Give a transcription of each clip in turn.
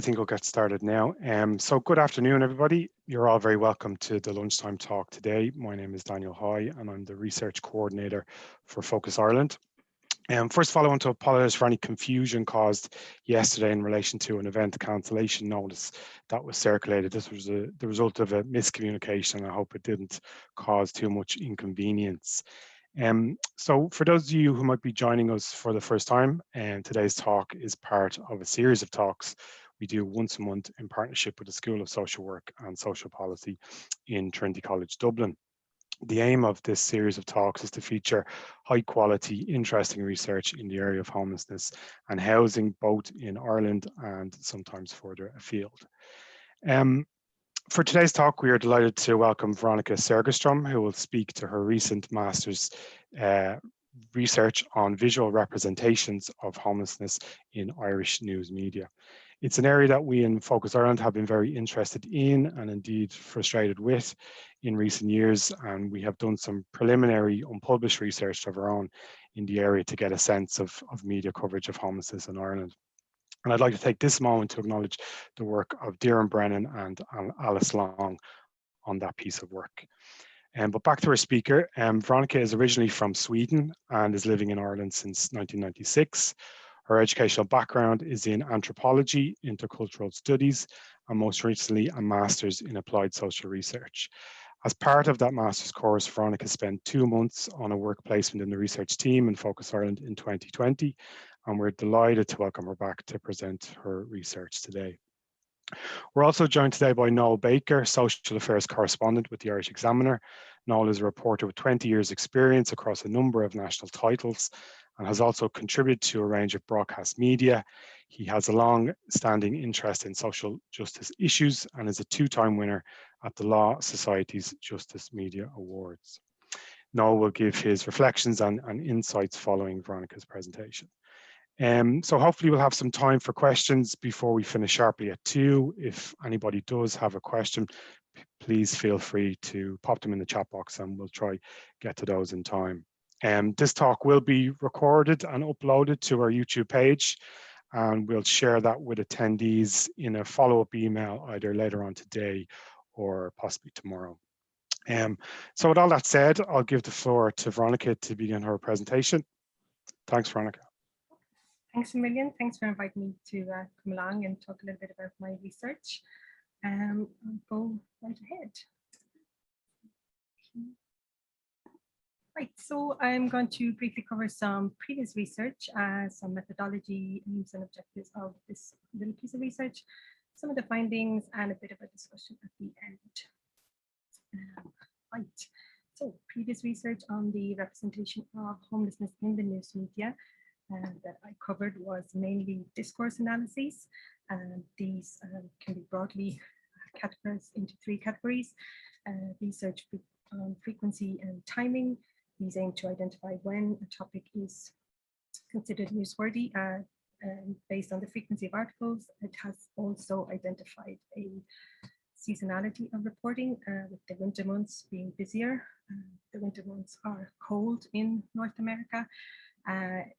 I think we'll get started now. So good afternoon, everybody. You're all very welcome to the Lunchtime talk today. My name is Daniel Hoy, and I'm the Research Coordinator for Focus Ireland. First of all, I want to apologise for any confusion caused yesterday in relation to an event cancellation notice that was circulated. This was the result of a miscommunication. I hope it didn't cause too much inconvenience. So for those of you who might be joining us for the first time, today's talk is part of a series of talks we do once a month in partnership with the School of Social Work and Social Policy in Trinity College Dublin. The aim of this series of talks is to feature high quality, interesting research in the area of homelessness and housing, both in Ireland and sometimes further afield. For today's talk, we are delighted to welcome Veronica Sergestrom, who will speak to her recent master's research on visual representations of homelessness in Irish news media. It's an area that we in Focus Ireland have been very interested in and indeed frustrated with in recent years, and we have done some preliminary unpublished research of our own in the area to get a sense of media coverage of homelessness in Ireland. And I'd like to take this moment to acknowledge the work of Darren Brennan and Alice Long on that piece of work. But back to our speaker, Veronica is originally from Sweden and is living in Ireland since 1996. Her educational background is in anthropology, intercultural studies, and most recently a master's in applied social research. As part of that master's course, Veronica spent 2 months on a work placement in the research team in Focus Ireland in 2020, and we're delighted to welcome her back to present her research today. We're also joined today by Noel Baker, Social Affairs Correspondent with the Irish Examiner. Noel is a reporter with 20 years experience across a number of national titles and has also contributed to a range of broadcast media. He has a long-standing interest in social justice issues and is a 2-time winner at the Law Society's Justice Media Awards. Noel will give his reflections and insights following Veronica's presentation. So hopefully we'll have some time for questions before we finish sharply at 2. If anybody does have a question, please feel free to pop them in the chat box and we'll try get to those in time. This talk will be recorded and uploaded to our YouTube page, and we'll share that with attendees in a follow-up email either later on today or possibly tomorrow. So with all that said, I'll give the floor to Veronica to begin her presentation. Thanks, Veronica. Thanks a million. Thanks for inviting me to come along and talk a little bit about my research. I'll go right ahead. Right, so I'm going to briefly cover some previous research, some methodology, aims and objectives of this little piece of research, some of the findings, and a bit of a discussion at the end. Right, so previous research on the representation of homelessness in the news media that I covered was mainly discourse analyses, and these can be broadly categorized into 3 categories. Research on frequency and timing. These aim to identify when a topic is considered newsworthy based on the frequency of articles. It has also identified a seasonality of reporting, with the winter months being busier. The winter months are cold in North America,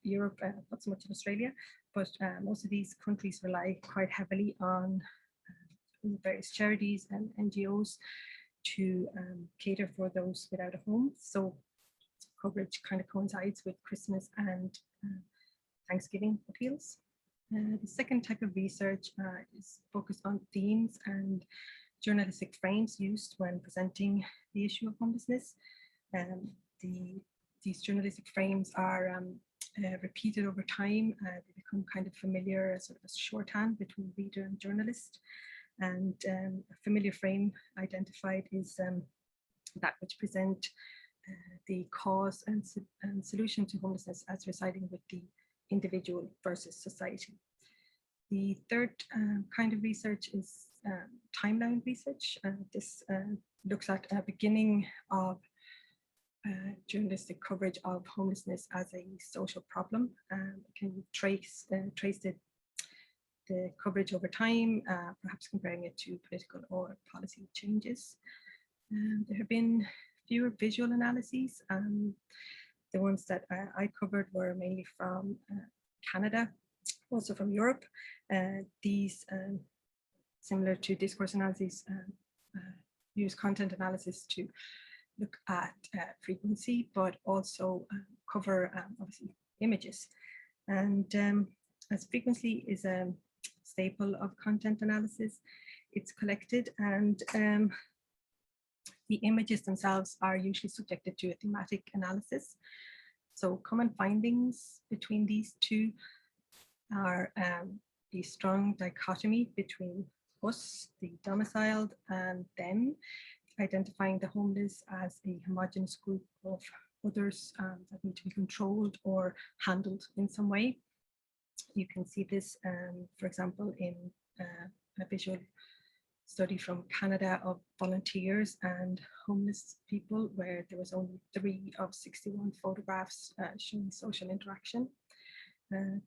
Europe, not so much in Australia, but most of these countries rely quite heavily on various charities and NGOs to cater for those without a home. So coverage kind of coincides with Christmas and Thanksgiving appeals. The second type of research is focused on themes and journalistic frames used when presenting the issue of homelessness. These journalistic frames are repeated over time. They become kind of familiar, sort of a shorthand between reader and journalist. And a familiar frame identified is that which present the cause and solution to homelessness as residing with the individual versus society. The third kind of research is timeline research. This looks at a beginning of journalistic coverage of homelessness as a social problem. Can trace the coverage over time, perhaps comparing it to political or policy changes. There have been fewer visual analyses. The ones that I covered were mainly from Canada, also from Europe. These similar to discourse analysis, use content analysis to look at frequency, but also cover obviously images. And as frequency is a staple of content analysis, it's collected, and the images themselves are usually subjected to a thematic analysis. So common findings between these two are the strong dichotomy between us, the domiciled, and them, identifying the homeless as a homogeneous group of others that need to be controlled or handled in some way. You can see this, for example, in a visual study from Canada of volunteers and homeless people, where there was only 3 of 61 photographs showing social interaction.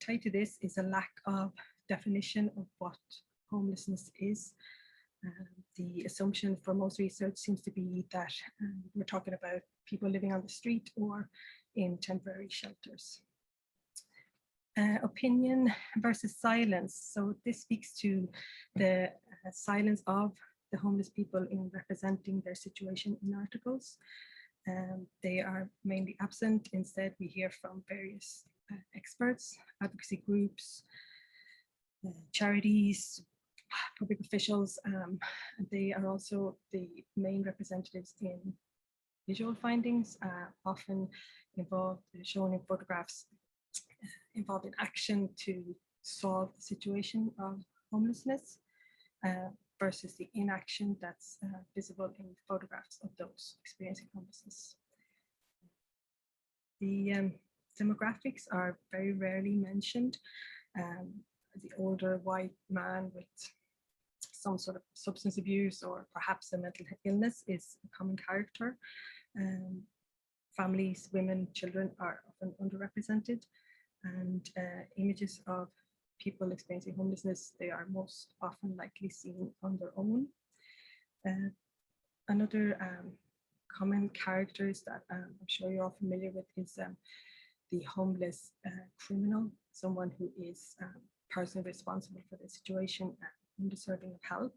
Tied to this is a lack of definition of what homelessness is. The assumption for most research seems to be that we're talking about people living on the street or in temporary shelters. Opinion versus silence. So this speaks to the silence of the homeless people in representing their situation in articles. They are mainly absent. Instead, we hear from various experts, advocacy groups, charities, public officials. They are also the main representatives in visual findings, often involved, shown in photographs, involved in action to solve the situation of homelessness versus the inaction that's visible in photographs of those experiencing homelessness. The demographics are very rarely mentioned. The older white man with some sort of substance abuse or perhaps a mental illness is a common character. Families, women, children are often underrepresented, and images of people experiencing homelessness, they are most often likely seen on their own. Another common characters that I'm sure you're all familiar with is the homeless criminal, someone who is personally responsible for the situation and deserving of help.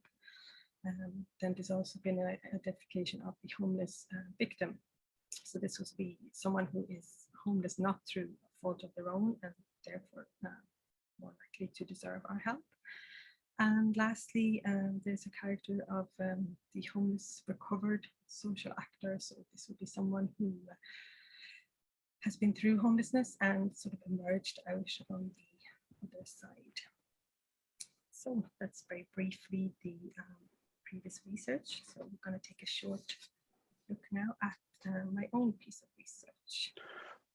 Then there's also been an identification of the homeless victim. So this would be someone who is homeless not through fault of their own and therefore more likely to deserve our help. And lastly, there's a character of the homeless recovered social actor. So this would be someone who has been through homelessness and sort of emerged out on the other side. So that's very briefly the previous research. So we're going to take a short look now at my own piece of research.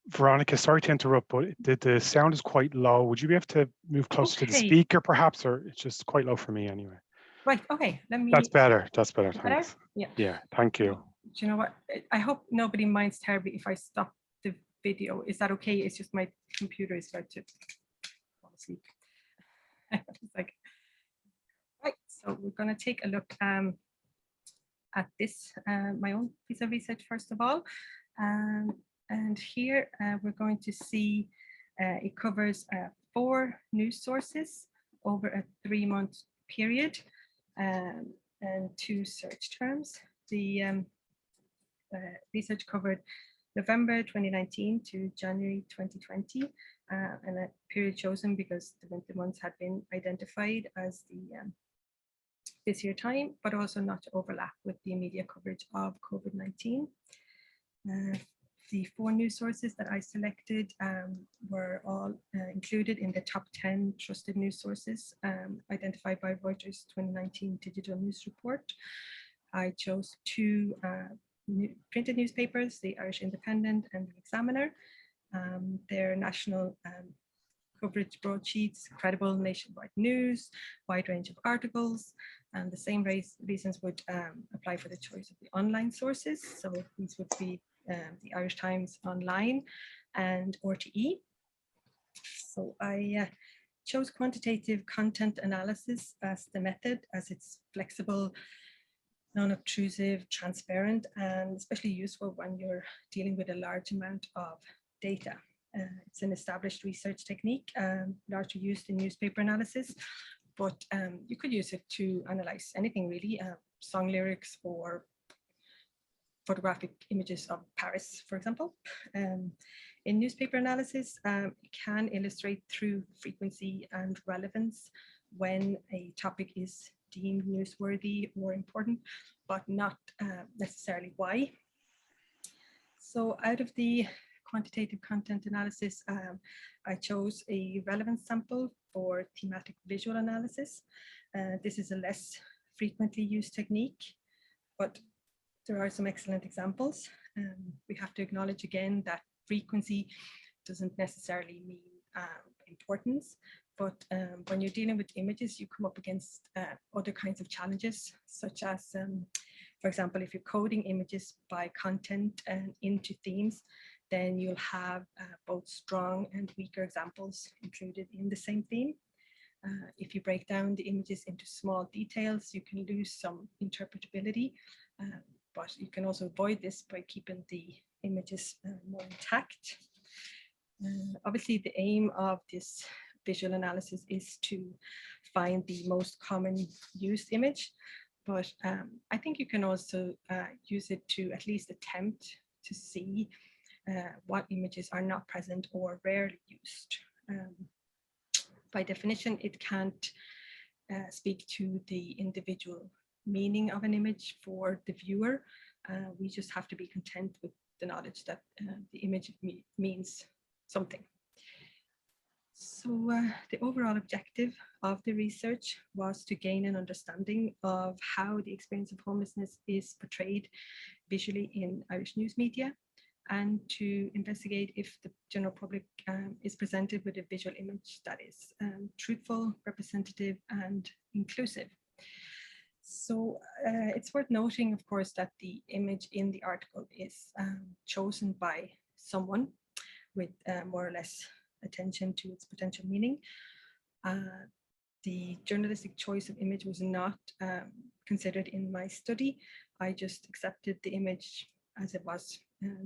Veronica, sorry to interrupt, but the sound is quite low. Would you be able to move closer to the speaker perhaps, or it's just quite low for me anyway? Right, okay, let me... That's better, thanks. Yeah. Yeah, thank you. Do you know what? I hope nobody minds terribly if I stop the video. Is that okay? It's just my computer is about to fall asleep. It's like, right, so we're going to take a look at this, my own piece of research first of all. And here we're going to see it covers 4 news sources over a 3-month period and 2 search terms. The research covered November 2019 to January 2020, and a period chosen because the winter months had been identified as the busier time, but also not to overlap with the media coverage of COVID-19. The 4 news sources that I selected were all included in the top 10 trusted news sources identified by Reuters 2019 Digital News Report. I chose 2 printed newspapers, the Irish Independent and the Examiner. Their national coverage broadsheets, credible nationwide news, wide range of articles, and the same reasons would apply for the choice of the online sources. So these would be the Irish Times Online and RTE. So I chose quantitative content analysis as the method, as it's flexible, non-obtrusive, transparent, and especially useful when you're dealing with a large amount of data. It's an established research technique, largely used in newspaper analysis, but you could use it to analyze anything really, song lyrics or photographic images of Paris, for example. In newspaper analysis, it can illustrate through frequency and relevance when a topic is deemed newsworthy or important, but not necessarily why. So out of the quantitative content analysis, I chose a relevance sample for thematic visual analysis. This is a less frequently used technique, but there are some excellent examples. We have to acknowledge again that frequency doesn't necessarily mean importance, but when you're dealing with images, you come up against other kinds of challenges, such as, for example, if you're coding images by content and into themes, then you'll have both strong and weaker examples included in the same theme. If you break down the images into small details, you can lose some interpretability, but you can also avoid this by keeping the images more intact. Obviously, the aim of this visual analysis is to find the most common used image, but I think you can also use it to at least attempt to see what images are not present or rarely used. By definition, it can't speak to the individual meaning of an image for the viewer. We just have to be content with the knowledge that the image means something. So the overall objective of the research was to gain an understanding of how the experience of homelessness is portrayed visually in Irish news media, and to investigate if the general public is presented with a visual image that is truthful, representative, and inclusive. So it's worth noting, of course, that the image in the article is chosen by someone with more or less attention to its potential meaning. The journalistic choice of image was not considered in my study. I just accepted the image as it was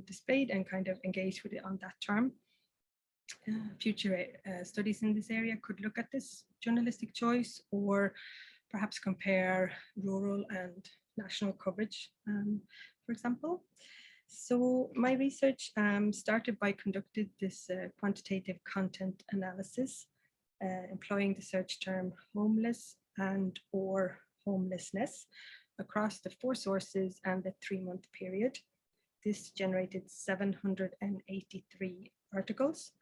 displayed and kind of engaged with it on that term. Future studies in this area could look at this journalistic choice, or perhaps compare rural and national coverage, for example. So my research started by conducting this quantitative content analysis, employing the search term homeless and or homelessness across the 4 sources and the 3-month period. This generated 783 articles,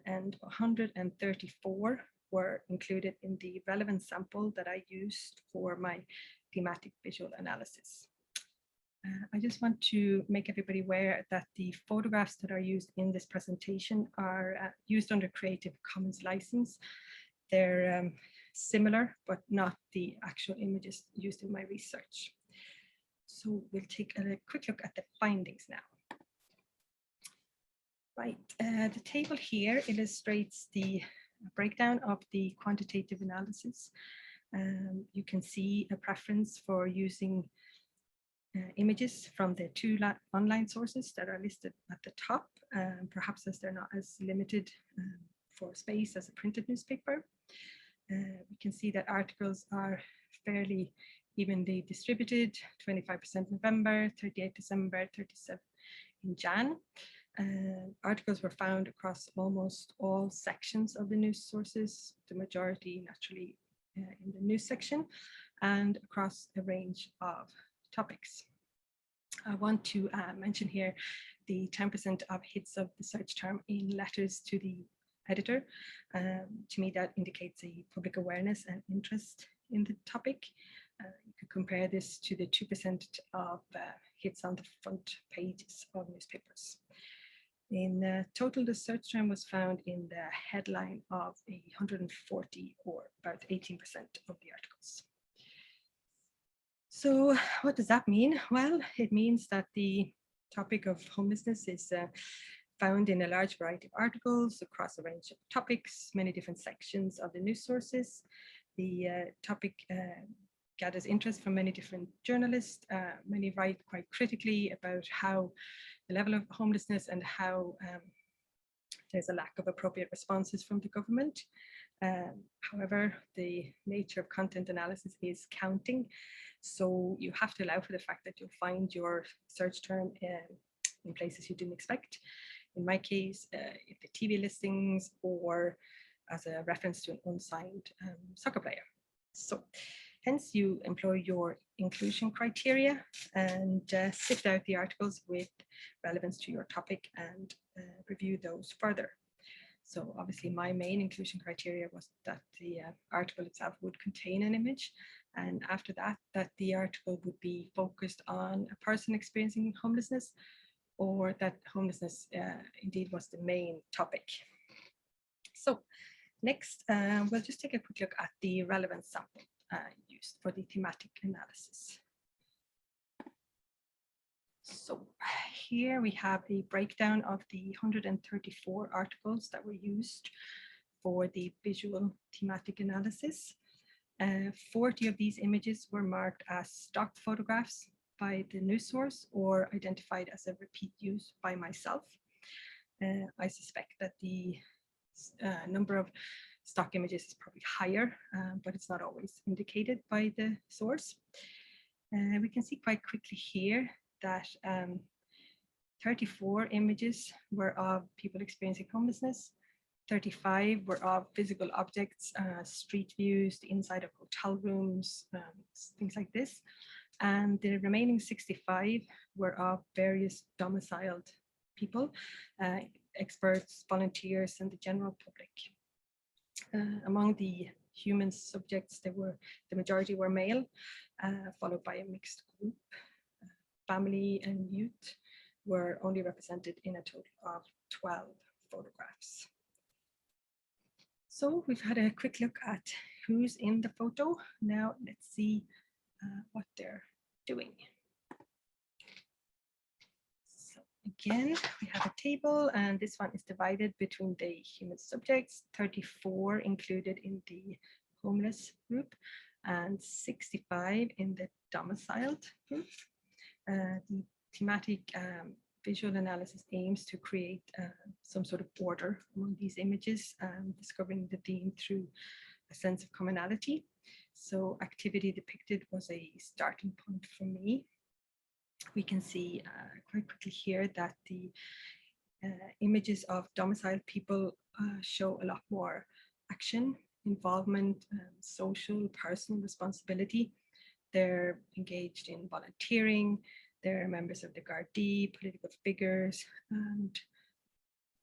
and 134 were included in the relevant sample that I used for my thematic visual analysis. I just want to make everybody aware that the photographs that are used in this presentation are used under Creative Commons license. They're similar, but not the actual images used in my research. So we'll take a quick look at the findings now. Right, the table here illustrates the breakdown of the quantitative analysis. You can see a preference for using images from the 2 online sources that are listed at the top, perhaps as they're not as limited for space as a printed newspaper. We can see that articles are fairly evenly distributed, 25% November, 38 December, 37 in Jan. Articles were found across almost all sections of the news sources, the majority naturally in the news section, and across a range of topics. I want to mention here the 10% of hits of the search term in letters to the editor. To me, that indicates a public awareness and interest in the topic. You could compare this to the 2% of hits on the front pages of newspapers. In total, the search term was found in the headline of 140, or about 18% of the articles. So what does that mean? Well, it means that the topic of homelessness is found in a large variety of articles across a range of topics, many different sections of the news sources. The topic gathers interest from many different journalists. Many write quite critically about how the level of homelessness and how there's a lack of appropriate responses from the government. However, the nature of content analysis is counting. So you have to allow for the fact that you'll find your search term in places you didn't expect. In my case, if the TV listings or as a reference to an unsigned soccer player. So hence you employ your inclusion criteria and sift out the articles with relevance to your topic and review those further. So obviously my main inclusion criteria was that the article itself would contain an image. And after that, that the article would be focused on a person experiencing homelessness, or that homelessness indeed was the main topic. So next, we'll just take a quick look at the relevance sample used for the thematic analysis. So here we have a breakdown of the 134 articles that were used for the visual thematic analysis. 40 of these images were marked as stock photographs by the news source or identified as a repeat use by myself. I suspect that the number of stock images is probably higher, but it's not always indicated by the source. We can see quite quickly here that 34 images were of people experiencing homelessness, 35 were of physical objects, street views, the inside of hotel rooms, things like this. And the remaining 65 were of various domiciled people, experts, volunteers, and the general public. Among the human subjects, the majority were male, followed by a mixed group. Family and youth were only represented in a total of 12 photographs. So we've had a quick look at who's in the photo. Now let's see what they're doing. So again, we have a table, and this one is divided between the human subjects, 34 included in the homeless group and 65 in the domiciled group. The thematic visual analysis aims to create some sort of order among these images, discovering the theme through a sense of commonality. So activity depicted was a starting point for me. We can see quite quickly here that the images of domiciled people show a lot more action, involvement, social, personal responsibility. They're engaged in volunteering, they're members of the Gardaí, political figures, and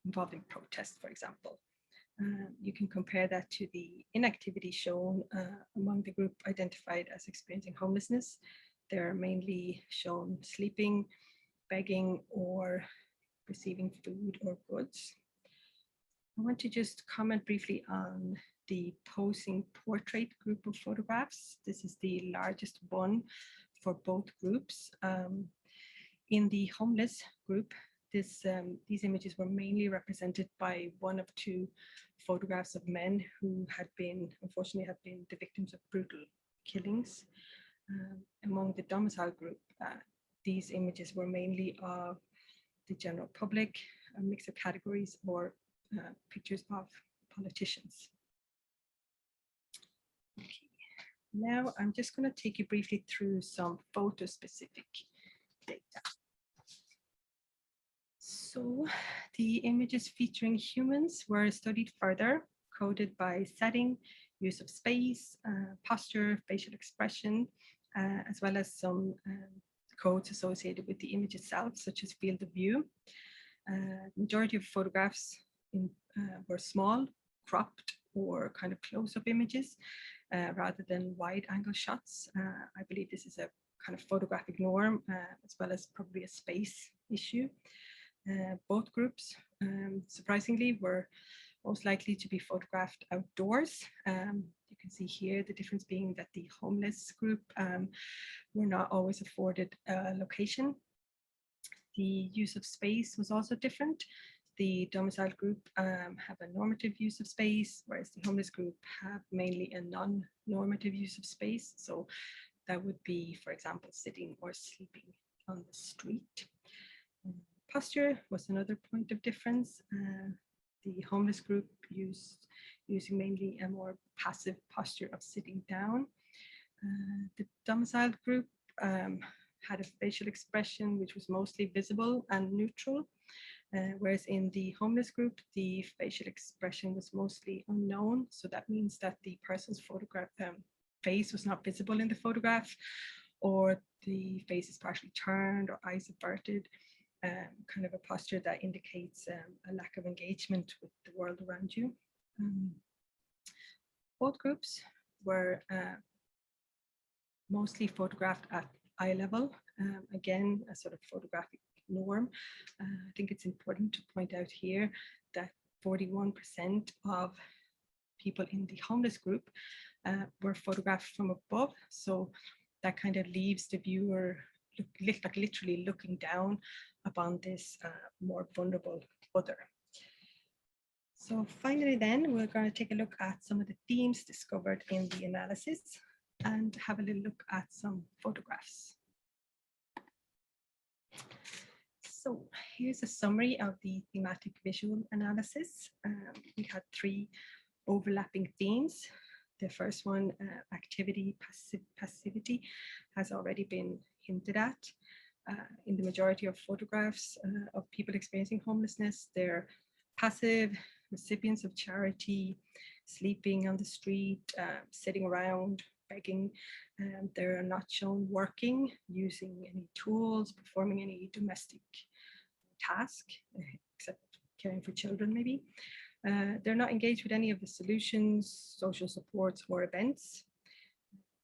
involved in protests, for example. You can compare that to the inactivity shown among the group identified as experiencing homelessness. They're mainly shown sleeping, begging, or receiving food or goods. I want to just comment briefly on the posing portrait group of photographs. This is the largest one for both groups. In the homeless group, these images were mainly represented by one of two photographs of men who unfortunately had been the victims of brutal killings. Among the domicile group, these images were mainly of the general public, a mix of categories, or pictures of politicians. Okay. Now I'm just going to take you briefly through some photo-specific data. So the images featuring humans were studied further, coded by setting, use of space, posture, facial expression, as well as some codes associated with the image itself, such as field of view. Majority of photographs were small, cropped, or kind of close-up images rather than wide-angle shots. I believe this is a kind of photographic norm, as well as probably a space issue. Both groups, surprisingly, were most likely to be photographed outdoors. You can see here the difference being that the homeless group were not always afforded a location. The use of space was also different. The domiciled group have a normative use of space, whereas the homeless group have mainly a non-normative use of space. So that would be, for example, sitting or sleeping on the street. Posture was another point of difference. The homeless group used using mainly a more passive posture of sitting down. The domiciled group had a facial expression which was mostly visible and neutral, whereas in the homeless group, the facial expression was mostly unknown. So that means that the person's photograph face was not visible in the photograph, or the face is partially turned or eyes averted, kind of a posture that indicates a lack of engagement with the world around you. Both groups were mostly photographed at eye level. Again, a sort of photographic norm. I think it's important to point out here that 41% of people in the homeless group were photographed from above. So that kind of leaves the viewer literally looking down upon this more vulnerable other. So finally then, we're going to take a look at some of the themes discovered in the analysis and have a little look at some photographs. So here's a summary of the thematic visual analysis. We had 3 overlapping themes. The first one, activity, passivity, has already been hinted at. In the majority of photographs of people experiencing homelessness, they're passive, recipients of charity, sleeping on the street, sitting around, begging. They're not shown working, using any tools, performing any domestic task, except caring for children maybe. They're not engaged with any of the solutions, social supports, or events.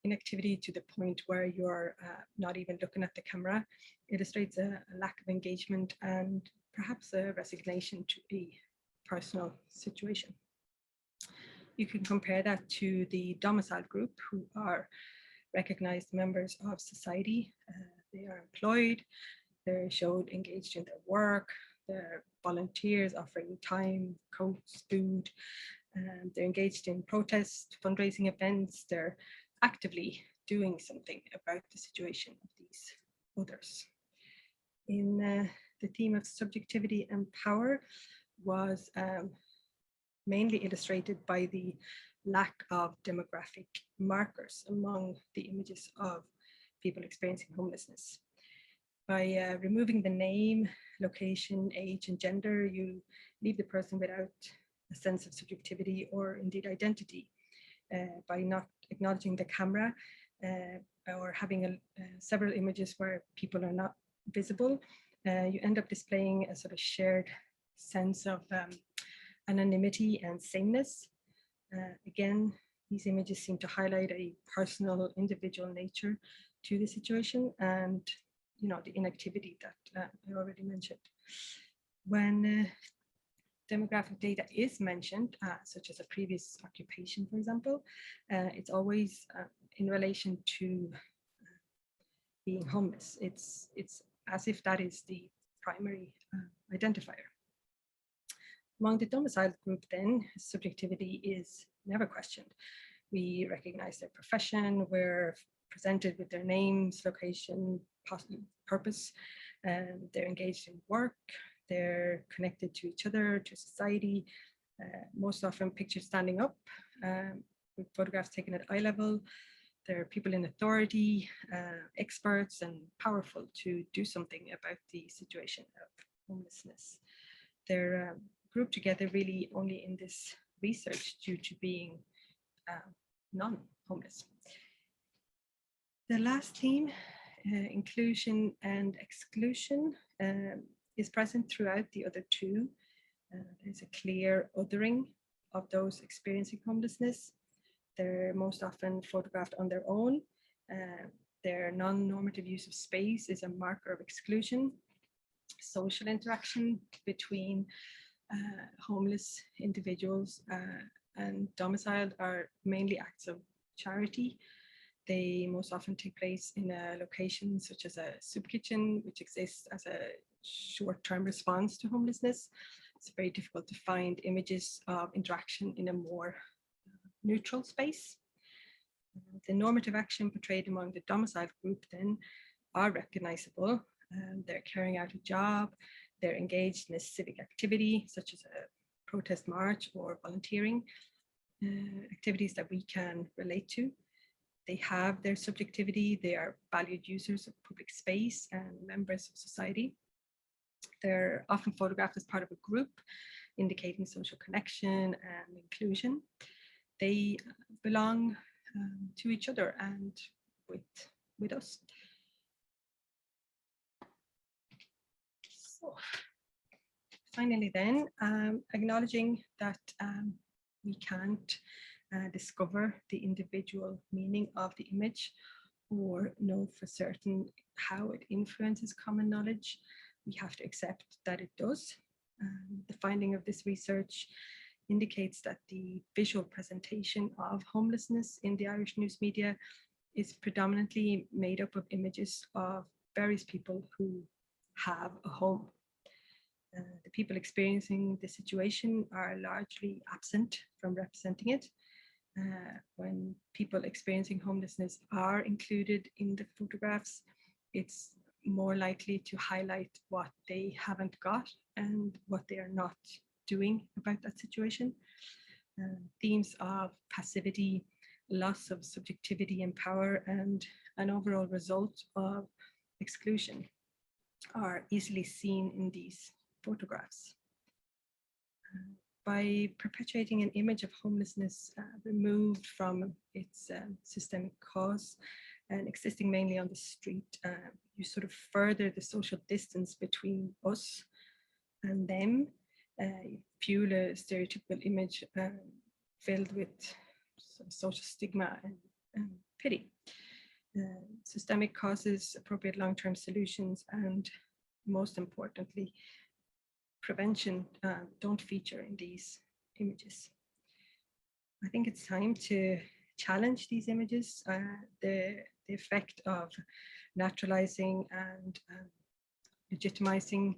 Inactivity to the point where you're not even looking at the camera illustrates a lack of engagement and perhaps a resignation to a personal situation. You can compare that to the domiciled group, who are recognized members of society. They are employed, they're showed engaged in their work, they're volunteers offering time, coats, food, they're engaged in protest, fundraising events, they're actively doing something about the situation of these others. In the theme of subjectivity and power was mainly illustrated by the lack of demographic markers among the images of people experiencing homelessness. By removing the name, location, age, and gender, you leave the person without a sense of subjectivity or indeed identity. By not acknowledging the camera or having several images where people are not visible, you end up displaying a sort of shared sense of anonymity and sameness. Again, these images seem to highlight a personal, individual nature to the situation and, you know, the inactivity that I already mentioned. When demographic data is mentioned, such as a previous occupation, for example, it's always in relation to being homeless. It's as if that is the primary identifier. Among the domiciled group then, subjectivity is never questioned. We recognize their profession, we're presented with their names, location, purpose, and they're engaged in work, they're connected to each other, to society, most often pictured standing up, with photographs taken at eye level. They're people in authority, experts, and powerful to do something about the situation of homelessness. They're grouped together really only in this research due to being non-homeless. The last theme, inclusion and exclusion, is present throughout the other 2. There's a clear othering of those experiencing homelessness. They're most often photographed on their own. Their non-normative use of space is a marker of exclusion. Social interaction between homeless individuals and domiciled are mainly acts of charity. They most often take place in a location such as a soup kitchen, which exists as a short-term response to homelessness. It's very difficult to find images of interaction in a more neutral space. The normative action portrayed among the domiciled group then are recognizable. They're carrying out a job, they're engaged in a civic activity such as a protest march or volunteering. activities that we can relate to. They have their subjectivity. They are valued users of public space and members of society. They're often photographed as part of a group, indicating social connection and inclusion. They belong to each other and with us. So finally then, acknowledging that we can't discover the individual meaning of the image or know for certain how it influences common knowledge, we have to accept that it does. The finding of this research indicates that the visual presentation of homelessness in the Irish news media is predominantly made up of images of various people who have a home. The people experiencing the situation are largely absent from representing it. When people experiencing homelessness are included in the photographs, it's more likely to highlight what they haven't got and what they are not doing about that situation. Themes of passivity, loss of subjectivity and power, and an overall result of exclusion are easily seen in these photographs. By perpetuating an image of homelessness removed from its systemic cause and existing mainly on the street, you sort of further the social distance between us and them, fuel a stereotypical image filled with social stigma and pity. Systemic causes, appropriate long-term solutions, and most importantly, prevention don't feature in these images. I think it's time to challenge these images, the effect of naturalizing and legitimizing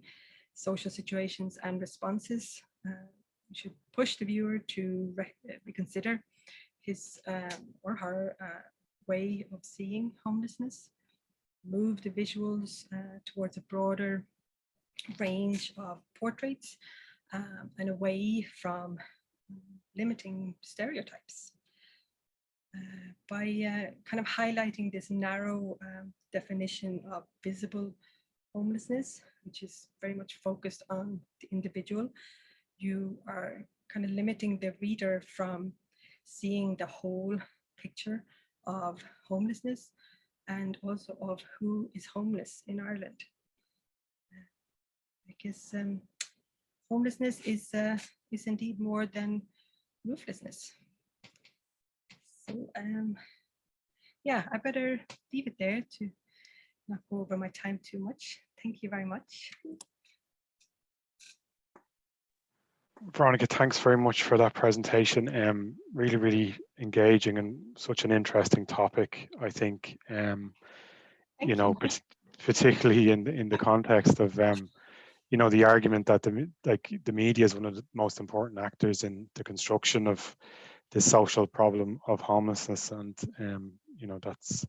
social situations and responses. We should push the viewer to reconsider his or her way of seeing homelessness, move the visuals towards a broader range of portraits and away from limiting stereotypes. By kind of highlighting this narrow definition of visible homelessness, which is very much focused on the individual, you are kind of limiting the reader from seeing the whole picture of homelessness and also of who is homeless in Ireland. Because homelessness is indeed more than rooflessness. So yeah, I better leave it there to not go over my time too much. Thank you very much. Veronica, thanks very much for that presentation. Really, really engaging and such an interesting topic, I think. You know, particularly in the context of you know, the argument that the media is one of the most important actors in the construction of the social problem of homelessness, and you know, that's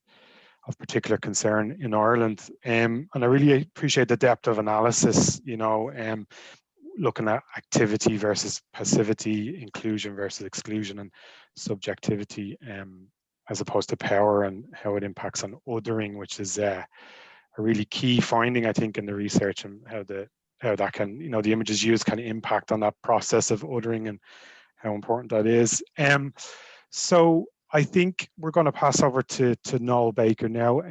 of particular concern in Ireland. And I really appreciate the depth of analysis, you know, looking at activity versus passivity, inclusion versus exclusion, and subjectivity, as opposed to power and how it impacts on othering, which is a really key finding, I think, in the research, and how that can, you know, the images used can impact on that process of othering and how important that is. So I think we're going to pass over to Noel Baker now.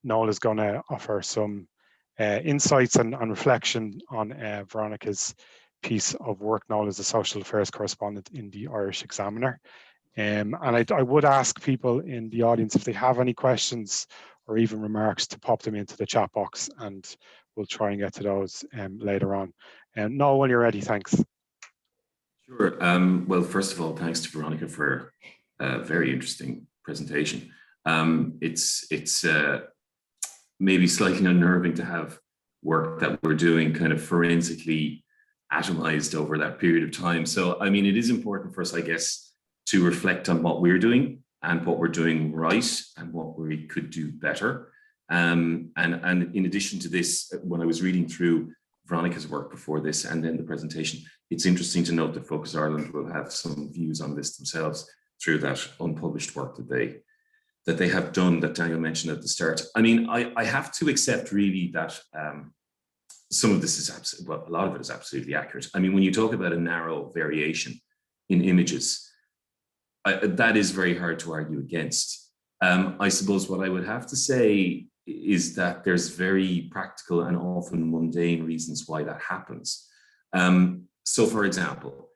Noel is going to offer some insights and reflection on Veronica's piece of work. Noel is a social affairs correspondent in the Irish Examiner. And I would ask people in the audience if they have any questions or even remarks to pop them into the chat box, and we'll try and get to those later on. And Noel, when you're ready, thanks. Sure. Well, first of all, thanks to Veronica for a very interesting presentation. It's maybe slightly unnerving to have work that we're doing kind of forensically atomized over that period of time. So, I mean, it is important for us, I guess, to reflect on what we're doing and what we're doing right and what we could do better. And in addition to this, when I was reading through Veronica's work before this and then the presentation, it's interesting to note that Focus Ireland will have some views on this themselves through that unpublished work that they have done that Daniel mentioned at the start. I mean, I have to accept really that some of this is well, a lot of it is absolutely accurate. I mean, when you talk about a narrow variation in images, that is very hard to argue against. I suppose what I would have to say is that there's very practical and often mundane reasons why that happens. So for example,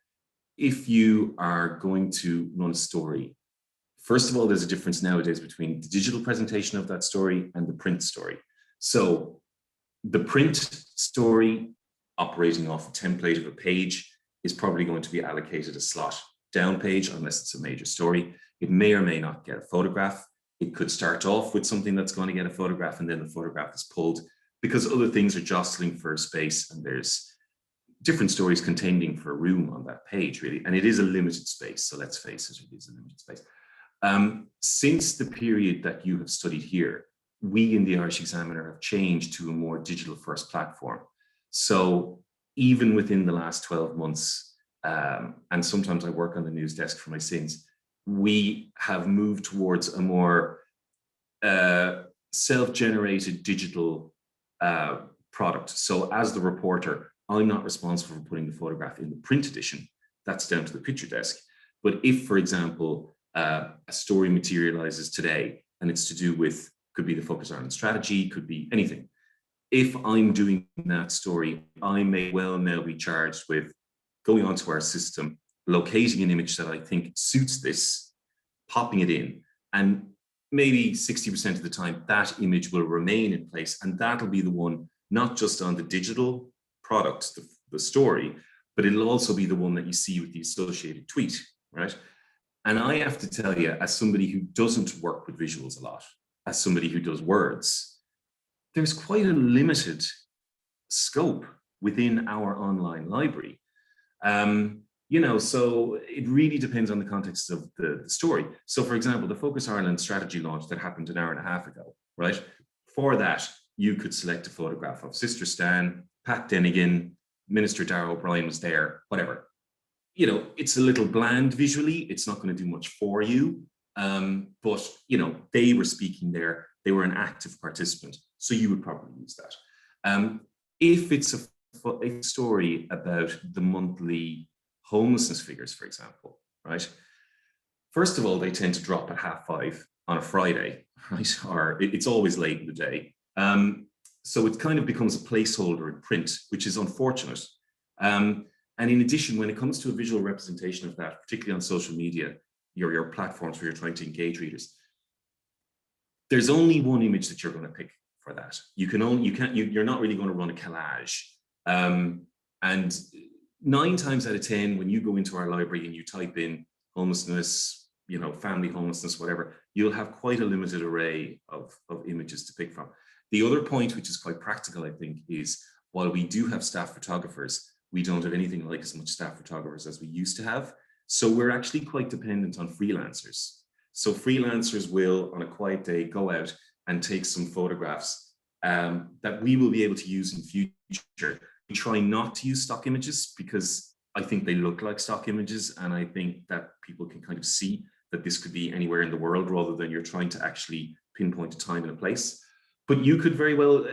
if you are going to run a story, first of all, there's a difference nowadays between the digital presentation of that story and the print story. So the print story operating off a template of a page is probably going to be allocated a slot down page unless it's a major story. It may or may not get a photograph. It could start off with something that's going to get a photograph and then the photograph is pulled because other things are jostling for space and there's different stories contending for room on that page, really. And it is a limited space. So let's face it, it is a limited space. Since the period that you have studied here, we in the Irish Examiner have changed to a more digital first platform. So even within the last 12 months, and sometimes I work on the news desk for my sins, we have moved towards a more self-generated digital product. So as the reporter, I'm not responsible for putting the photograph in the print edition. That's down to the picture desk. But if, for example, a story materializes today and it's to do with, could be the Focus Ireland strategy, could be anything. If I'm doing that story, I may well now be charged with going onto our system, locating an image that I think suits this, popping it in, and maybe 60% of the time that image will remain in place, and that'll be the one not just on the digital product, the story, but it'll also be the one that you see with the associated tweet, right? And I have to tell you, as somebody who doesn't work with visuals a lot, as somebody who does words, there's quite a limited scope within our online library. You know, so it really depends on the context of the story. So for example, the Focus Ireland strategy launch that happened an hour and a half ago, right? For that, you could select a photograph of Sister Stan, Pat Denigan, Minister Darragh O'Brien was there, whatever. You know, it's a little bland visually. It's not going to do much for you. But, you know, they were speaking there. They were an active participant. So you would probably use that. If it's a story about the monthly homelessness figures, for example, right? First of all, they tend to drop at 5:30 on a Friday, right? Or it's always late in the day. So it kind of becomes a placeholder in print, which is unfortunate. And in addition, when it comes to a visual representation of that, particularly on social media, your platforms where you're trying to engage readers, there's only one image that you're going to pick for that. You're not really going to run a collage. And 9 times out of 10, when you go into our library and you type in homelessness, you know, family homelessness, whatever, you'll have quite a limited array of images to pick from. The other point, which is quite practical, I think, is while we do have staff photographers, we don't have anything like as much staff photographers as we used to have. So we're actually quite dependent on freelancers. So freelancers will, on a quiet day, go out and take some photographs that we will be able to use in future. We try not to use stock images because I think they look like stock images, and I think that people can kind of see that this could be anywhere in the world rather than you're trying to actually pinpoint a time and a place. But you could very well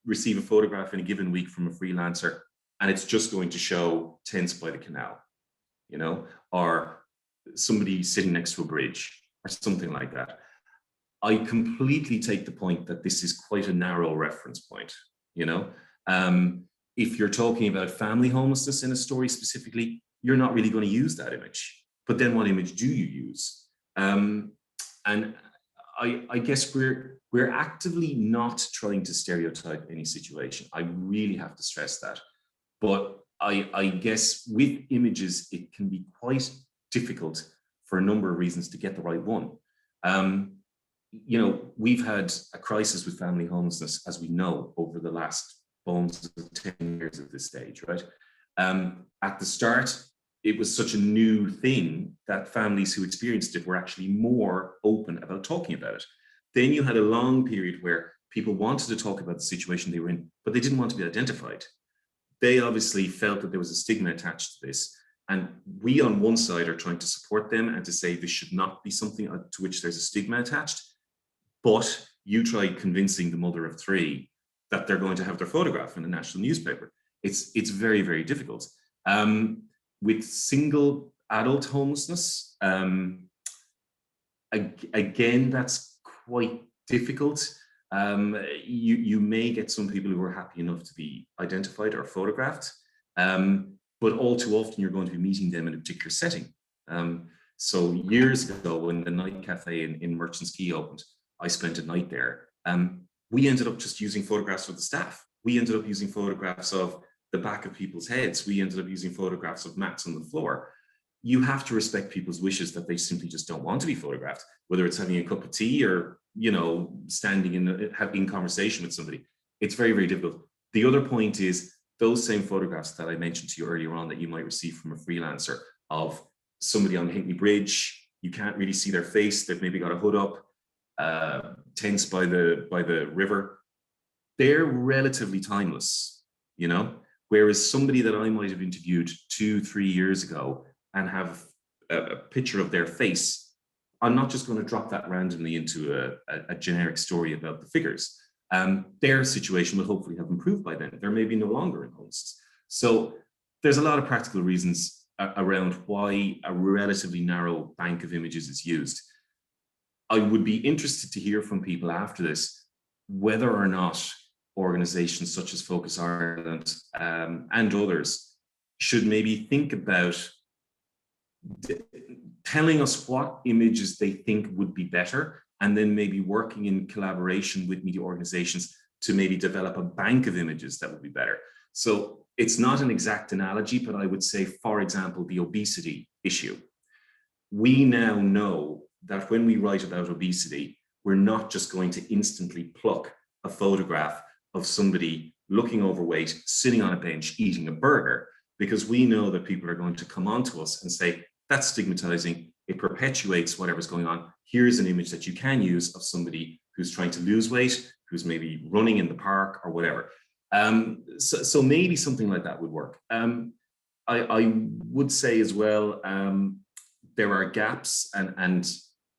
receive a photograph in a given week from a freelancer, and it's just going to show tents by the canal, you know, or somebody sitting next to a bridge or something like that. I completely take the point that this is quite a narrow reference point, you know. If you're talking about family homelessness in a story specifically, you're not really going to use that image. But then what image do you use? And I guess we're actively not trying to stereotype any situation. I really have to stress that. But I guess with images, it can be quite difficult for a number of reasons to get the right one. You know, we've had a crisis with family homelessness, as we know, over the last bones of 10 years at this stage, right? At the start, it was such a new thing that families who experienced it were actually more open about talking about it. Then you had a long period where people wanted to talk about the situation they were in, but they didn't want to be identified. they obviously felt that there was a stigma attached to this. And we on one side are trying to support them and to say this should not be something to which there's a stigma attached. But you try convincing the mother of three that they're going to have their photograph in a national newspaper. It's very, very difficult. With single adult homelessness, again, that's quite difficult. You may get some people who are happy enough to be identified or photographed, but all too often you're going to be meeting them in a particular setting. So years ago, when the night cafe in Merchants Quay opened, I spent a night there. We ended up just using photographs of the staff. We ended up using photographs of the back of people's heads. We ended up using photographs of mats on the floor. You have to respect people's wishes that they simply just don't want to be photographed, whether it's having a cup of tea or, you know, standing in having conversation with somebody. It's very, very difficult. The other point is those same photographs that I mentioned to you earlier on that you might receive from a freelancer of somebody on Hinckley Bridge. You can't really see their face. They've maybe got a hood up, tents by the river. They're relatively timeless, you know, whereas somebody that I might have interviewed 2-3 years ago and have a picture of their face, I'm not just going to drop that randomly into a generic story about the figures. Their situation will hopefully have improved by then. They're maybe no longer in homelessness. So there's a lot of practical reasons around why a relatively narrow bank of images is used. I would be interested to hear from people after this whether or not organizations such as Focus Ireland and others should maybe think about telling us what images they think would be better, and then maybe working in collaboration with media organizations to maybe develop a bank of images that would be better. So it's not an exact analogy, but I would say, for example, the obesity issue. We now know that when we write about obesity, we're not just going to instantly pluck a photograph of somebody looking overweight, sitting on a bench, eating a burger, because we know that people are going to come on to us and say, that's stigmatizing, it perpetuates whatever's going on. Here's an image that you can use of somebody who's trying to lose weight, who's maybe running in the park or whatever. So maybe something like that would work. I would say as well, there are gaps, and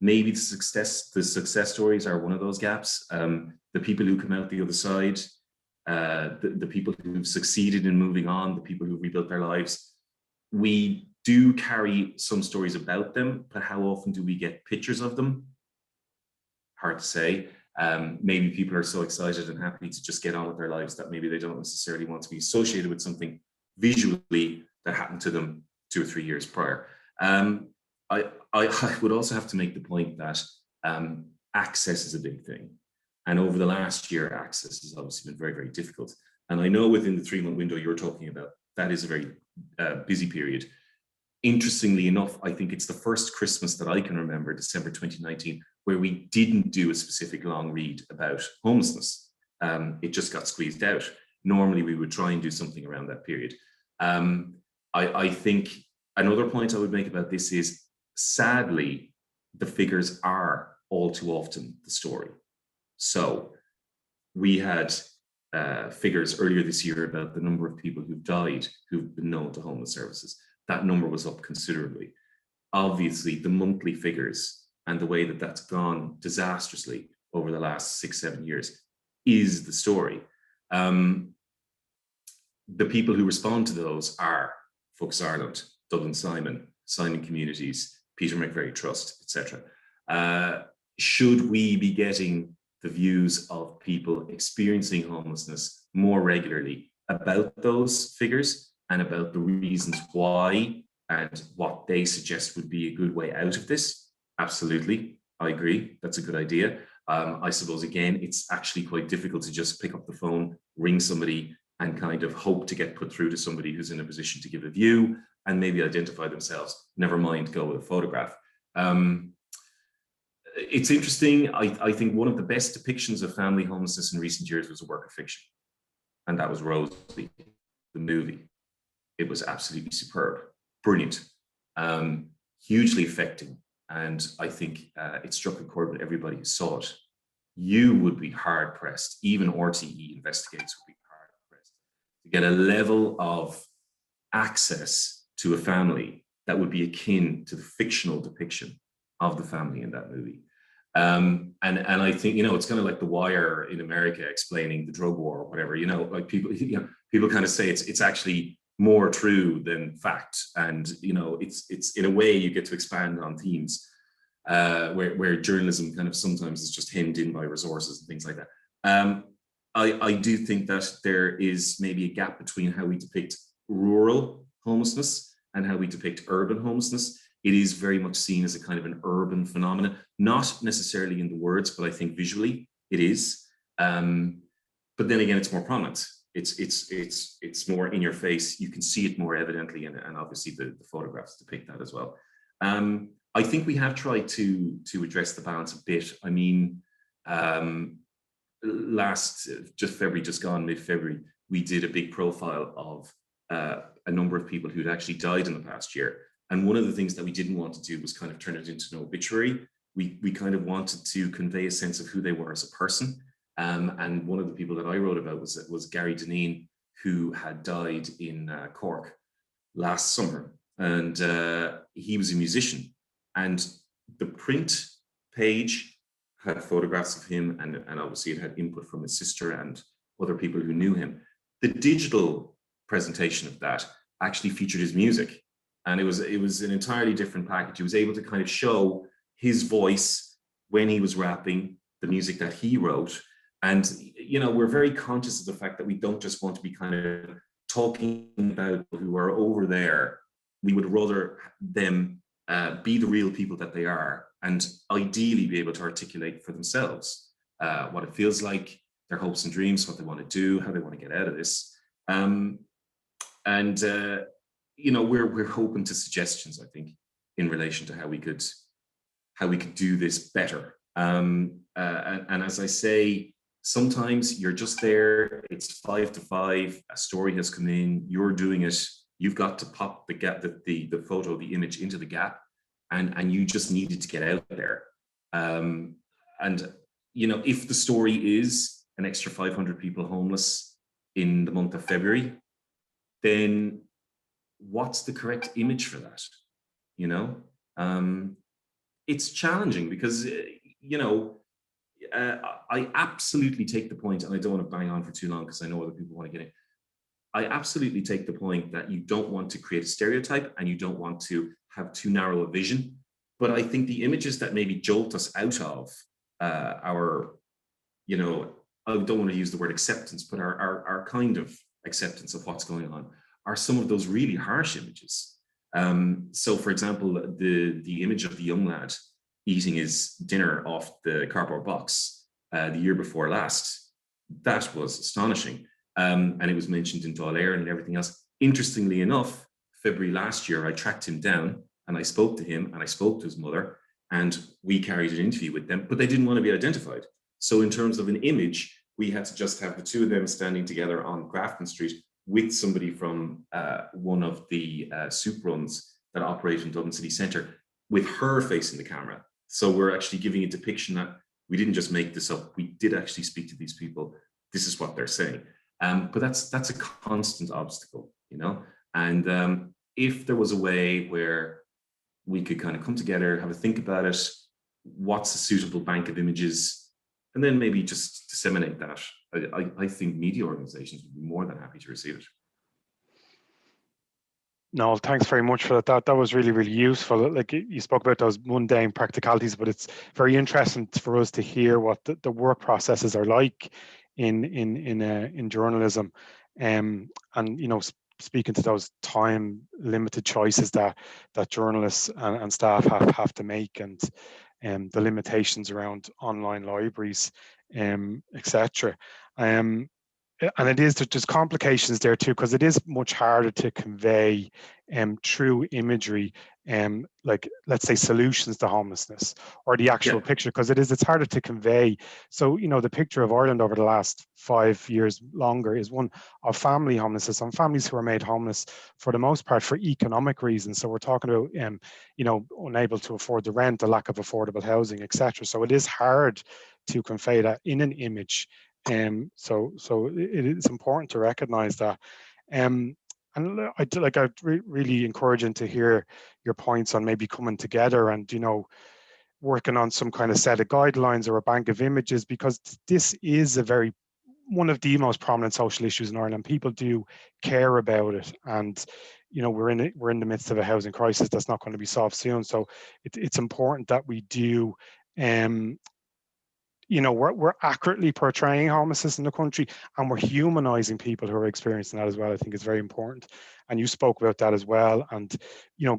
maybe the success stories are one of those gaps. The people who come out the other side, the people who've succeeded in moving on, the people who've rebuilt their lives, we do carry some stories about them, but how often do we get pictures of them? Hard to say. Maybe people are so excited and happy to just get on with their lives that maybe they don't necessarily want to be associated with something visually that happened to them 2 or 3 years prior. I would also have to make the point that access is a big thing. And over the last year, access has obviously been very, very difficult. And I know within the 3-month window you're talking about, that is a very busy period. Interestingly enough, I think it's the first Christmas that I can remember, December 2019, where we didn't do a specific long read about homelessness. It just got squeezed out. Normally we would try and do something around that period. I think another point I would make about this is, sadly, the figures are all too often the story. So we had figures earlier this year about the number of people who've died who've been known to homeless services. That number was up considerably. Obviously, the monthly figures and the way that that's gone disastrously over the last 6-7 years is the story. The people who respond to those are Focus Ireland, Dublin Simon, Simon Communities, Peter McVerry Trust, etc. Should we be getting the views of people experiencing homelessness more regularly about those figures and about the reasons why and what they suggest would be a good way out of this? Absolutely, I agree. That's a good idea. I suppose, again, it's actually quite difficult to just pick up the phone, ring somebody, and kind of hope to get put through to somebody who's in a position to give a view and maybe identify themselves, never mind go with a photograph. It's interesting. I think one of the best depictions of family homelessness in recent years was a work of fiction, and that was Rosie, the movie. It was absolutely superb, brilliant, hugely affecting, and I think it struck a chord with everybody who saw it. You would be hard-pressed, even RTE investigators would be hard-pressed to get a level of access to a family that would be akin to the fictional depiction of the family in that movie. And I think, it's kind of like The Wire in America explaining the drug war or whatever, like people kind of say it's actually more true than fact. And, it's in a way you get to expand on themes where journalism kind of sometimes is just hemmed in by resources and things like that. I do think that there is maybe a gap between how we depict rural homelessness and how we depict urban homelessness. It is very much seen as a kind of an urban phenomenon, not necessarily in the words, but I think visually it is. But then again, it's more prominent. It's more in your face. You can see it more evidently, and obviously the photographs depict that as well. I think we have tried to address the balance a bit. I mean, February just gone, mid-February, we did a big profile of a number of people who'd actually died in the past year. And one of the things that we didn't want to do was kind of turn it into an obituary. We kind of wanted to convey a sense of who they were as a person. And one of the people that I wrote about was Gary Dineen, who had died in Cork last summer. And he was a musician. And the print page had photographs of him, and obviously it had input from his sister and other people who knew him. The digital presentation of that actually featured his music. And it was an entirely different package. He was able to kind of show his voice when he was rapping, the music that he wrote. And, we're very conscious of the fact that we don't just want to be kind of talking about people who are over there. We would rather them be the real people that they are, and ideally be able to articulate for themselves what it feels like, their hopes and dreams, what they want to do, how they want to get out of this. We're open to suggestions, I think, in relation to how we could do this better. And as I say, sometimes you're just there, it's 5 to 5, a story has come in, you're doing it, you've got to pop the gap, the photo, the image into the gap, and you just needed to get out there. If the story is an extra 500 people homeless in the month of February, then what's the correct image for that? It's challenging because, I absolutely take the point, and I don't want to bang on for too long because I know other people want to get in. I absolutely take the point that you don't want to create a stereotype and you don't want to have too narrow a vision. But I think the images that maybe jolt us out of our, I don't want to use the word acceptance, but our kind of acceptance of what's going on are some of those really harsh images. So, for example, the image of the young lad eating his dinner off the cardboard box the year before last, that was astonishing. And it was mentioned in Dáil Éireann and everything else. Interestingly enough, February last year, I tracked him down and I spoke to him and I spoke to his mother, and we carried an interview with them, but they didn't want to be identified. So in terms of an image, we had to just have the two of them standing together on Grafton Street with somebody from one of the soup runs that operate in Dublin City Centre, with her facing the camera. So we're actually giving a depiction that we didn't just make this up. We did actually speak to these people. This is what they're saying. But that's a constant obstacle, And if there was a way where we could kind of come together, have a think about it, what's a suitable bank of images, and then maybe just disseminate that, I think media organizations would be more than happy to receive it. No, thanks very much for that. That was really, really useful. Like you spoke about those mundane practicalities, but it's very interesting for us to hear what the work processes are like in journalism, and speaking to those time limited choices that journalists and staff have to make, and the limitations around online libraries, etc. And it is, there's complications there too, because it is much harder to convey true imagery, like let's say solutions to homelessness or the actual picture, because it's harder to convey. So the picture of Ireland over the last 5 years longer is one of family homelessness, and families who are made homeless for the most part for economic reasons. So we're talking about unable to afford the rent, the lack of affordable housing, etc. So it is hard to convey that in an image. So it is important to recognize that. And I'd really encouraging to hear your points on maybe coming together and, working on some kind of set of guidelines or a bank of images, because this is one of the most prominent social issues in Ireland. People do care about it, and we're in the midst of a housing crisis that's not going to be solved soon. So it's important that we do we're accurately portraying homelessness in the country, and we're humanizing people who are experiencing that as well. I think it's very important. And you spoke about that as well. And,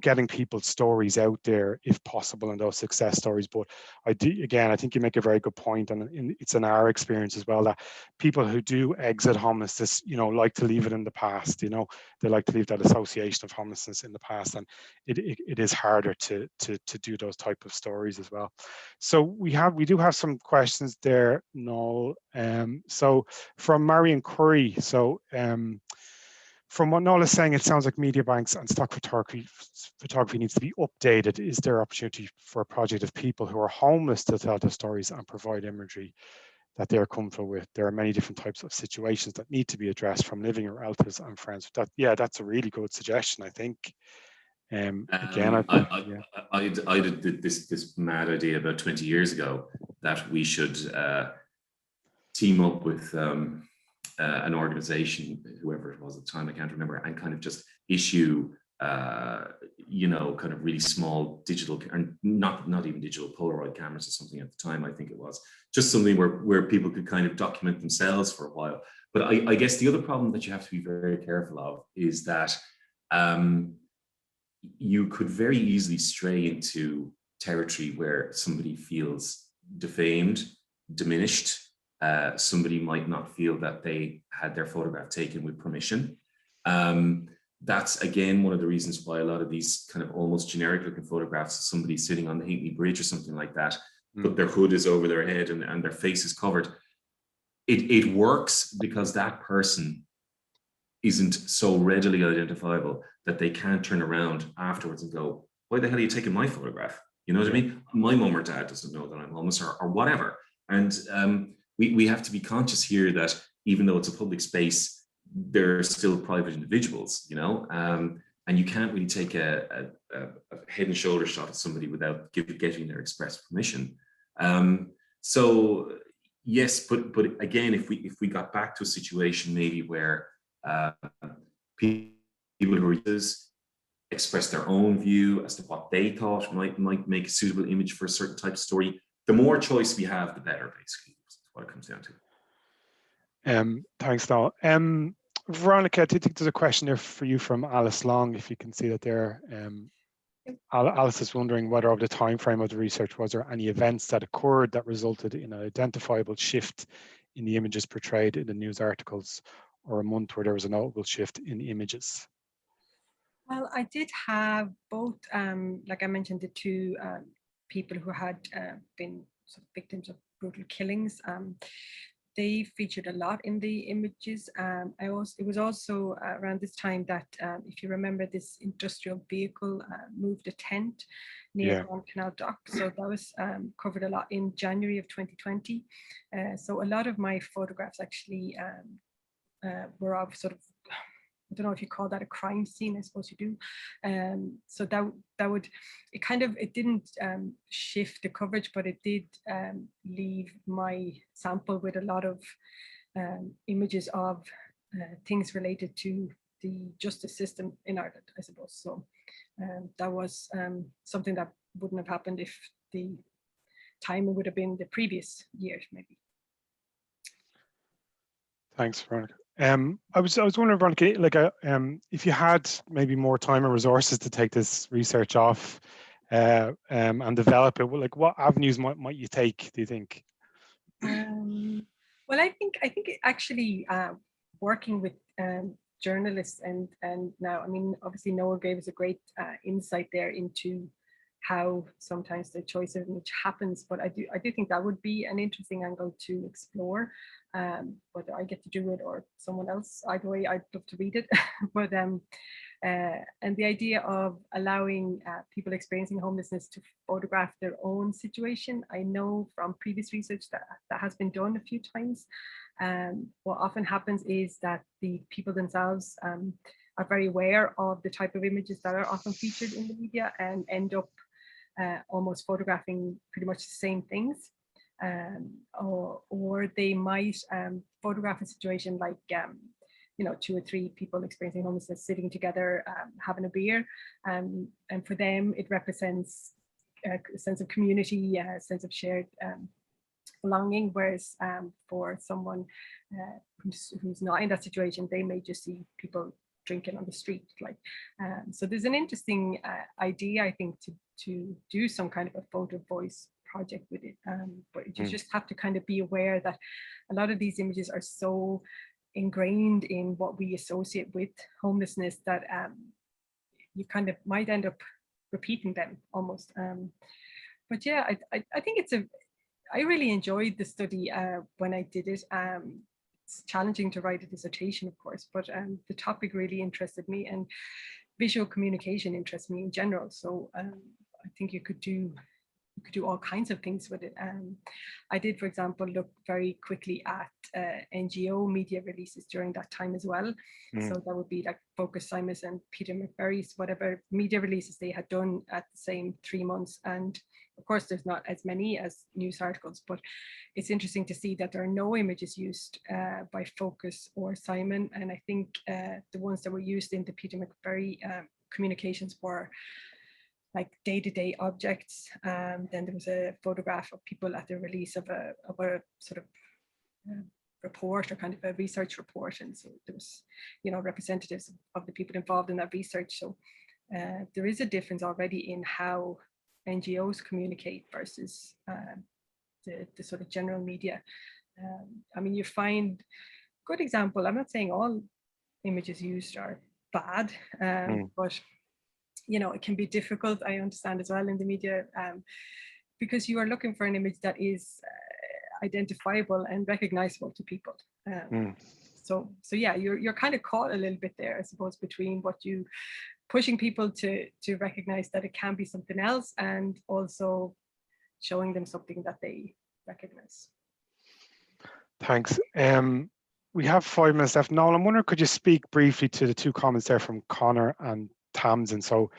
getting people's stories out there if possible, and those success stories. But I think you make a very good point. And it's in our experience as well that people who do exit homelessness, like to leave it in the past. They like to leave that association of homelessness in the past. And it is harder to do those type of stories as well. So we do have some questions there, Noel. So from Marion Curry. So from what Noel is saying, it sounds like media banks and stock photography needs to be updated. Is there opportunity for a project of people who are homeless to tell their stories and provide imagery that they're comfortable with? There are many different types of situations that need to be addressed, from living or relatives and friends. That's a really good suggestion, I think. Again, I did this mad idea about 20 years ago that we should team up with an organization, whoever it was at the time, I can't remember, and kind of just issue kind of really small digital, or not even digital, Polaroid cameras or something at the time. I think it was just something where people could kind of document themselves for a while. But I guess the other problem that you have to be very careful of is that you could very easily stray into territory where somebody feels defamed, diminished. Somebody might not feel that they had their photograph taken with permission. That's, again, one of the reasons why a lot of these kind of almost generic looking photographs of somebody sitting on the Hinckley Bridge or something like that, but their hood is over their head and their face is covered. It works because that person isn't so readily identifiable that they can't turn around afterwards and go, why the hell are you taking my photograph? You know what I mean? My mom or dad doesn't know that I'm homeless or whatever. And we have to be conscious here that even though it's a public space, they're still private individuals, and you can't really take a head and shoulder shot at somebody without getting their express permission. So yes, but again, if we got back to a situation maybe where people who are express their own view as to what they thought might make a suitable image for a certain type of story, the more choice we have, the better, basically. That's what it comes down to. Thanks, Noel. Veronica, I think there's a question there for you from Alice Long, if you can see that there. Alice is wondering whether over the time frame of the research, was there any events that occurred that resulted in an identifiable shift in the images portrayed in the news articles, or a month where there was a notable shift in images? Well, I did have both, like I mentioned, the two people who had been sort of victims of brutal killings. They featured a lot in the images. It was also around this time that, if you remember, this industrial vehicle moved a tent near Grand Canal Dock. So that was covered a lot in January of 2020. So a lot of my photographs actually were of sort of, I don't know if you call that a crime scene, I suppose you do. So it didn't shift the coverage, but it did leave my sample with a lot of images of things related to the justice system in Ireland, I suppose. So that was something that wouldn't have happened if the timing would have been the previous year, maybe. Thanks, Veronica. I was wondering, Veronica, if you had maybe more time and resources to take this research off and develop it, what avenues might you take, do you think? Well, I think actually working with journalists and now, I mean, obviously Noel gave us a great insight there into how sometimes the choice of image happens. But I do think that would be an interesting angle to explore. Whether I get to do it or someone else, either way, I'd love to read it. But and the idea of allowing people experiencing homelessness to photograph their own situation, I know from previous research that has been done a few times. What often happens is that the people themselves are very aware of the type of images that are often featured in the media and end up almost photographing pretty much the same things. Or they might photograph a situation like you know, 2 or 3 people experiencing homelessness sitting together, having a beer, and for them it represents a sense of community, a sense of shared belonging, whereas for someone who's not in that situation, they may just see people drinking on the street. Like, so there's an interesting idea, I think, to do some kind of a photo voice project with it, but you just have to kind of be aware that a lot of these images are so ingrained in what we associate with homelessness that you kind of might end up repeating them almost. But yeah, I think I really enjoyed the study when I did it. It's challenging to write a dissertation, of course, but the topic really interested me, and visual communication interests me in general. So I think you could do all kinds of things with it. I did, for example, look very quickly at NGO media releases during that time as well. So that would be like Focus Simons and Peter McVerry's, whatever media releases they had done at the same 3 months. And of course, there's not as many as news articles, but it's interesting to see that there are no images used by Focus or Simon. And I think the ones that were used in the Peter McVerry communications were like day-to-day objects. Then there was a photograph of people at the release of a sort of report, or kind of a research report, and so there was, you know, representatives of the people involved in that research. So there is a difference already in how NGOs communicate versus the sort of general media. I mean, you find good example. I'm not saying all images used are bad, but you know, it can be difficult, I understand as well, in the media, because you are looking for an image that is identifiable and recognizable to people. So yeah, you're kind of caught a little bit there, I suppose, between what you pushing people to recognize that it can be something else, and also showing them something that they recognize. Thanks. We have 5 minutes left. Noel, I'm wondering, could you speak briefly to the 2 comments there from Connor and Tamsin? So,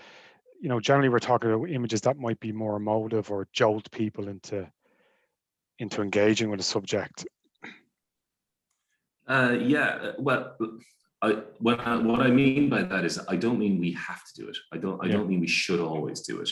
you know, generally we're talking about images that might be more emotive or jolt people into engaging with a subject. Yeah, well, what I mean by that is, I don't mean we have to do it. I don't mean we should always do it.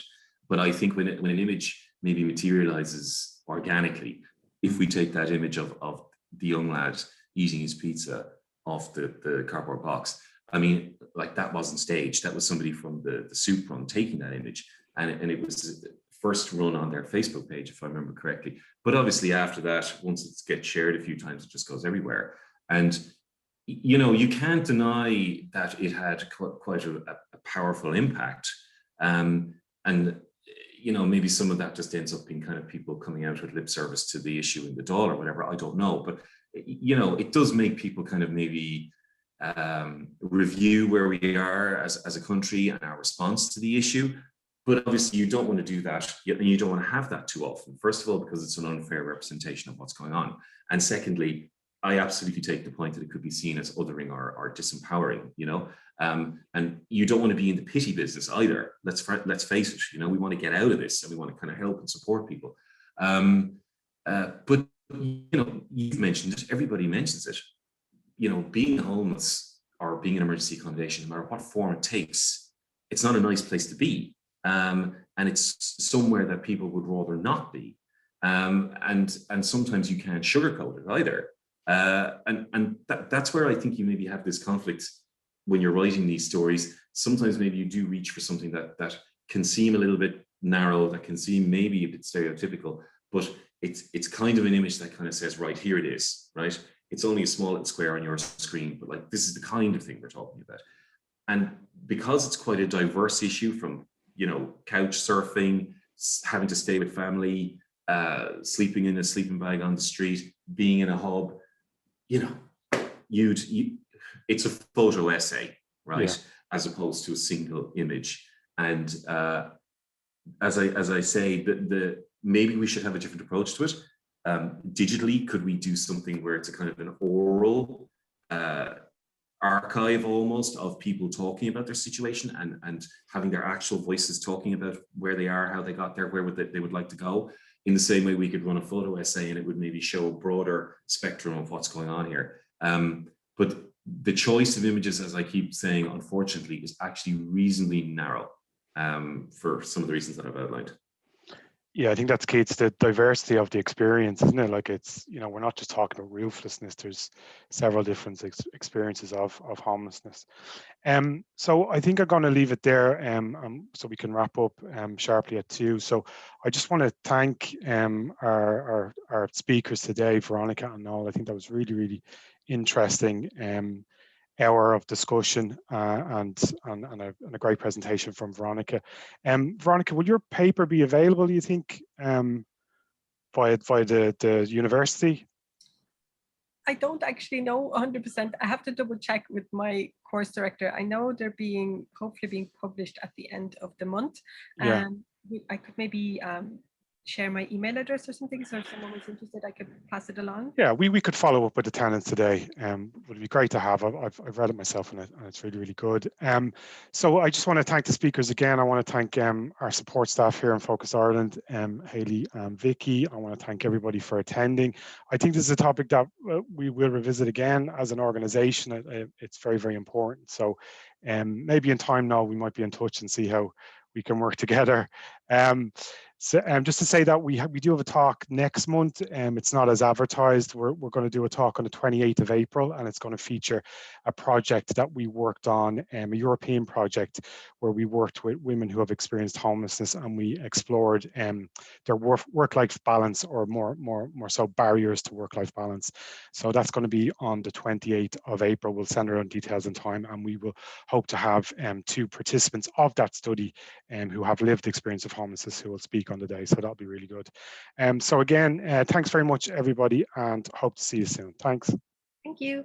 But I think when an image maybe materializes organically, if we take that image of the young lad eating his pizza off the cardboard box, I mean, like, that wasn't staged. That was somebody from the soup run taking that image, and it was first run on their Facebook page, if I remember correctly. But obviously after that, once it gets shared a few times, it just goes everywhere. And you know, you can't deny that it had quite a powerful impact. And you know, maybe some of that just ends up being kind of people coming out with lip service to the issue in the doll or whatever. I don't know, but you know, it does make people kind of maybe review where we are as a country and our response to the issue. But obviously you don't want to do that, and you don't want to have that too often. First of all, because it's an unfair representation of what's going on. And secondly, I absolutely take the point that it could be seen as othering or disempowering, you know, and you don't want to be in the pity business either. Let's face it, you know, we want to get out of this and we want to kind of help and support people. But, you know, you've mentioned it, everybody mentions it. You know, being homeless or being in emergency accommodation, no matter what form it takes, it's not a nice place to be. And it's somewhere that people would rather not be. And sometimes you can't sugarcoat it either. And that's where I think you maybe have this conflict when you're writing these stories. Sometimes maybe you do reach for something that can seem a little bit narrow, that can seem maybe a bit stereotypical, but it's kind of an image that kind of says, right, here it is, right? It's only a small little square on your screen, but like, this is the kind of thing we're talking about. And because it's quite a diverse issue, from you know, couch surfing, having to stay with family, sleeping in a sleeping bag on the street, being in a hub, you know, it's a photo essay, right? Yeah. As opposed to a single image. And as I say, maybe we should have a different approach to it. Digitally, could we do something where it's a kind of an oral archive almost of people talking about their situation and having their actual voices talking about where they are, how they got there, where they would like to go. In the same way we could run a photo essay and it would maybe show a broader spectrum of what's going on here. But the choice of images, as I keep saying, unfortunately, is actually reasonably narrow for some of the reasons that I've outlined. Yeah, I think that's key. It's the diversity of the experience, isn't it? Like it's, you know, we're not just talking about rooflessness. There's several different experiences of homelessness. So I think I'm going to leave it there so we can wrap up sharply at 2. So I just want to thank our speakers today, Veronica and Noel. I think that was really, really interesting hour of discussion and a great presentation from Veronica. Veronica, will your paper be available, do you think, via the university? I don't actually know 100%. I have to double check with my course director. I know they're hopefully being published at the end of the month. Yeah. I could maybe share my email address or something, so if someone was interested, I could pass it along. Yeah, we could follow up with the tenants today. Would be great to have. I've read it myself and it's really, really good. So I just want to thank the speakers again. I want to thank our support staff here in Focus Ireland, Hayley and Vicky. I want to thank everybody for attending. I think this is a topic that we will revisit again as an organization. It's very, very important. So maybe in time now we might be in touch and see how we can work together. So just to say that we do have a talk next month. It's not as advertised. We're going to do a talk on the 28th of April, and it's going to feature a project that we worked on, a European project where we worked with women who have experienced homelessness, and we explored their work-life balance, or more so barriers to work-life balance. So that's going to be on the 28th of April. We'll send around details in time, and we will hope to have 2 participants of that study who have lived experience of homelessness who will speak on the day. So that'll be really good. So again, thanks very much, everybody, and hope to see you soon. Thanks. Thank you.